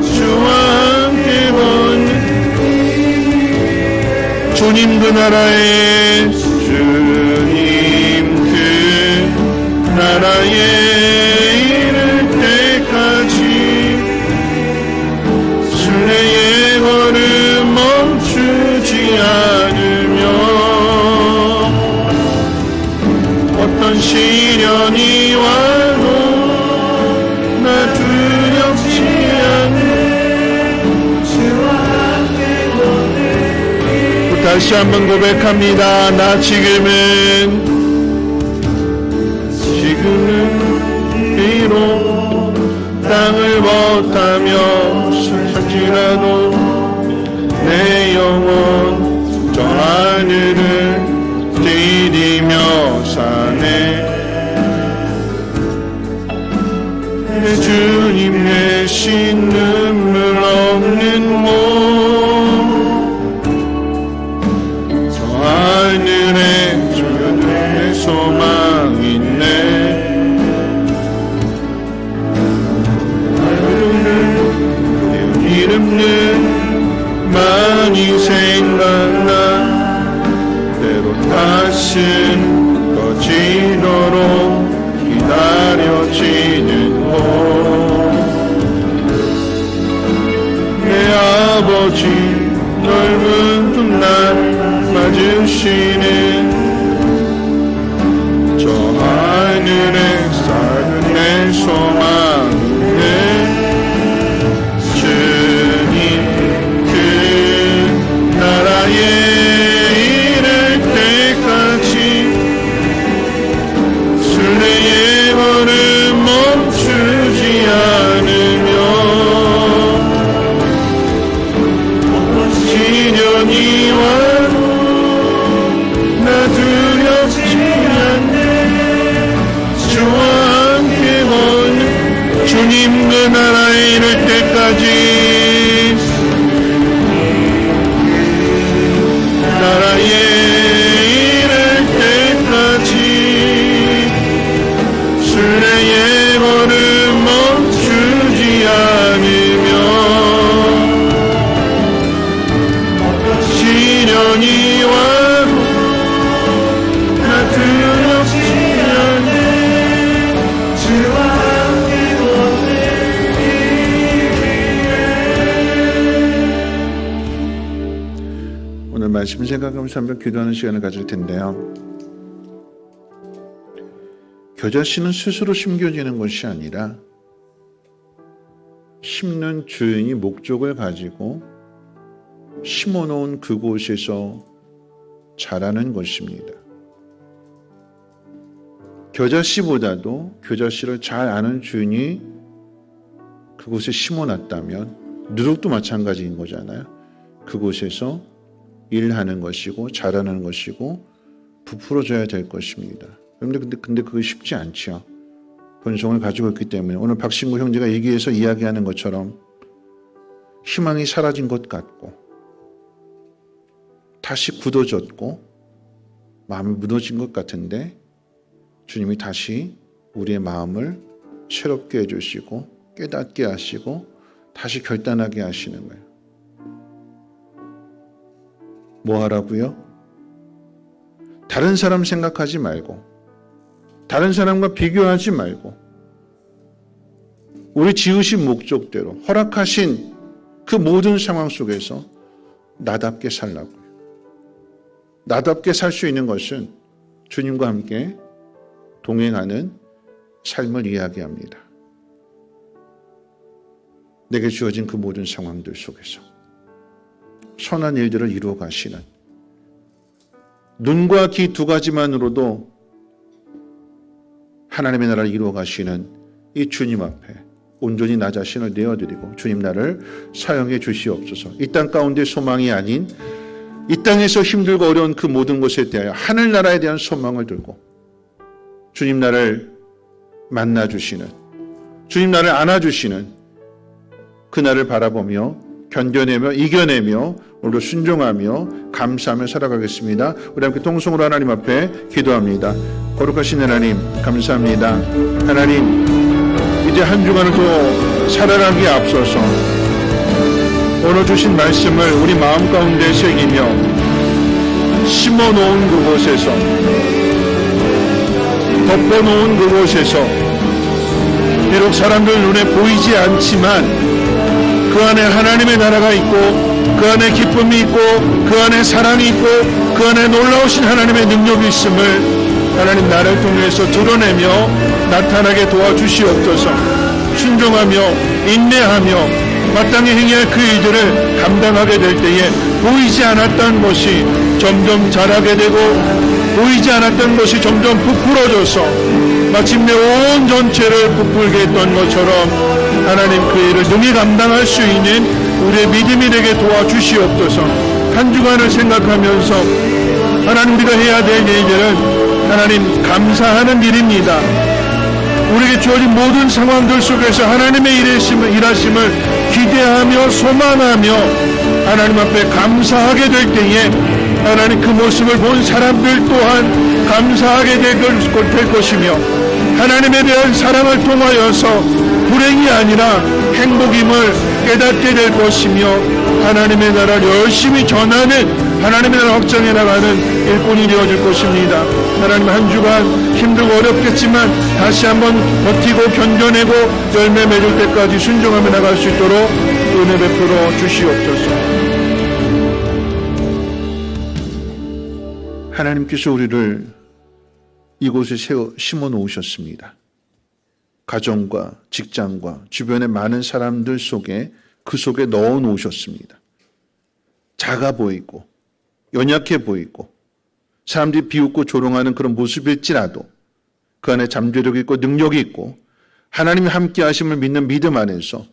주와 함께 걷는 주님 그 나라에, 주님 그 나라에 이를 때까지 순례의 걸음 멈추지 않으며, 어떤 시련이 와도 나 두렵지 않네. 주와 함께 걷는 다시 한번 고백합니다. 나 지금은 비록 땅을 못하며 살지라도 내 영혼 저 하늘을 디디며 사네. 내 주님 계신 눈물 없는 곳, 저 하늘에 주님의 소망이 있네. 이름은 많이 생각나. 때로 가슴 터지도록 기다려지는 곳, 내 아버지 넓은 두 날 맞으시는 저 하늘에 사는 내 소망이네. 주님 그 나라에 이를 때까지 순례의 걸음 멈추지 않으며, 시련이 와도 나 두렵지 않네. 주와 함께 걷는 주님 그 나라에 이를 때까지, 나라에 이를 때까지 순례의 걸음 멈추지 않으며, 시련이 와도 나 두렵지 않네. 주와 함께 걷는 이 길에. 오늘 말씀 생각하면서 한번 기도하는 시간을 가질 텐데요. 겨자씨는 스스로 심겨지는 것이 아니라 심는 주인이 목적을 가지고 심어놓은 그곳에서 자라는 것입니다. 겨자씨보다도 겨자씨를 잘 아는 주인이 그곳에 심어놨다면 누룩도 마찬가지인 거잖아요. 그곳에서 일하는 것이고 자라는 것이고 부풀어져야 될 것입니다. 근데 그게 쉽지 않죠. 본성을 가지고 있기 때문에 오늘 박신구 형제가 얘기해서 이야기하는 것처럼 희망이 사라진 것 같고 다시 굳어졌고 마음이 무너진 것 같은데 주님이 다시 우리의 마음을 새롭게 해주시고 깨닫게 하시고 다시 결단하게 하시는 거예요. 뭐 하라고요? 다른 사람 생각하지 말고, 다른 사람과 비교하지 말고, 우리 지으신 목적대로 허락하신 그 모든 상황 속에서 나답게 살라고요. 나답게 살 수 있는 것은 주님과 함께 동행하는 삶을 이야기합니다. 내게 주어진 그 모든 상황들 속에서 선한 일들을 이루어 가시는, 눈과 귀 두 가지만으로도 하나님의 나라를 이루어 가시는 이 주님 앞에 온전히 나 자신을 내어드리고 주님 나를 사용해 주시옵소서. 이 땅 가운데 소망이 아닌 이 땅에서 힘들고 어려운 그 모든 것에 대하여 하늘나라에 대한 소망을 들고 주님 나를 만나주시는, 주님 나를 안아주시는 그날을 바라보며 견뎌내며 이겨내며 오늘도 순종하며 감사하며 살아가겠습니다. 우리 함께 통성으로 하나님 앞에 기도합니다. 거룩하신 하나님 감사합니다. 하나님, 이제 한 주간을 또 살아가기에 앞서서 오늘 주신 말씀을 우리 마음 가운데 새기며 심어놓은 그곳에서, 덮어놓은 그곳에서 비록 사람들 눈에 보이지 않지만 그 안에 하나님의 나라가 있고 그 안에 기쁨이 있고 그 안에 사랑이 있고 그 안에 놀라우신 하나님의 능력이 있음을 하나님 나를 통해서 드러내며 나타나게 도와주시옵소서. 순종하며 인내하며 마땅히 행해야 할 그 일들을 감당하게 될 때에 보이지 않았던 것이 점점 자라게 되고 보이지 않았던 것이 점점 부풀어져서 마침내 온 전체를 부풀게 했던 것처럼 하나님 그 일을 능히 감당할 수 있는 우리의 믿음이 되게 도와주시옵소서. 한 주간을 생각하면서 하나님 우리가 해야 될 일들은 하나님 감사하는 일입니다. 우리에게 주어진 모든 상황들 속에서 하나님의 일하심을 기대하며 소망하며 하나님 앞에 감사하게 될 때에 하나님 그 모습을 본 사람들 또한 감사하게 될 것이며 하나님에 대한 사랑을 통하여서 불행이 아니라 행복임을 깨닫게 될 것이며 하나님의 나라를 열심히 전하는 하나님의 나라 확장해 나가는 일꾼이 되어질 것입니다. 하나님 한 주간 힘들고 어렵겠지만 다시 한번 버티고 견뎌내고 열매 맺을 때까지 순종하며 나갈 수 있도록 은혜 베풀어 주시옵소서. 하나님께서 우리를 이곳에 심어 놓으셨습니다. 가정과 직장과 주변의 많은 사람들 속에 그 속에 넣어 놓으셨습니다. 작아 보이고 연약해 보이고 사람들이 비웃고 조롱하는 그런 모습일지라도 그 안에 잠재력이 있고 능력이 있고 하나님이 함께 하심을 믿는 믿음 안에서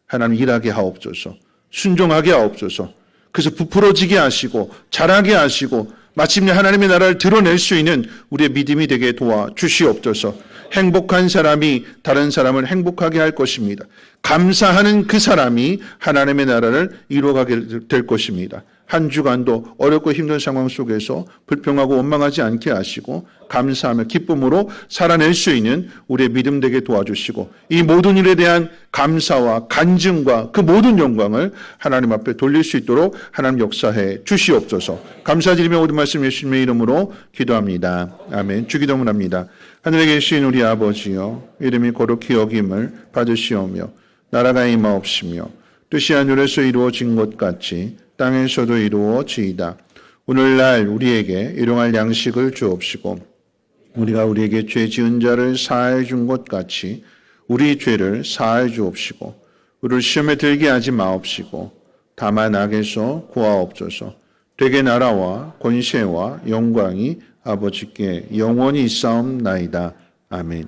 하나님 일하게 하옵소서. 순종하게 하옵소서. 그래서 부풀어지게 하시고 자라게 하시고 마침내 하나님의 나라를 드러낼 수 있는 우리의 믿음이 되게 도와주시옵소서. 행복한 사람이 다른 사람을 행복하게 할 것입니다. 감사하는 그 사람이 하나님의 나라를 이루어가게 될 것입니다. 한 주간도 어렵고 힘든 상황 속에서 불평하고 원망하지 않게 하시고 감사하며 기쁨으로 살아낼 수 있는 우리의 믿음 되게 도와주시고 이 모든 일에 대한 감사와 간증과 그 모든 영광을 하나님 앞에 돌릴 수 있도록 하나님 역사해 주시옵소서. 감사드리며 모든 말씀 예수님의 이름으로 기도합니다. 아멘. 주기도문합니다. 하늘에 계신 우리 아버지여, 이름이 거룩히 여김을 받으시오며 나라가 임하옵시며 뜻이 하늘에서 이루어진 것 같이 땅에서도 이루어지이다. 오늘날 우리에게 일용할 양식을 주옵시고 우리가 우리에게 죄 지은 자를 사하여 준 것 같이 우리 죄를 사하여 주옵시고 우리를 시험에 들게 하지 마옵시고 다만 악에서 구하옵소서. 되게 나라와 권세와 영광이 아버지께 영원히 있사옵나이다. 아멘.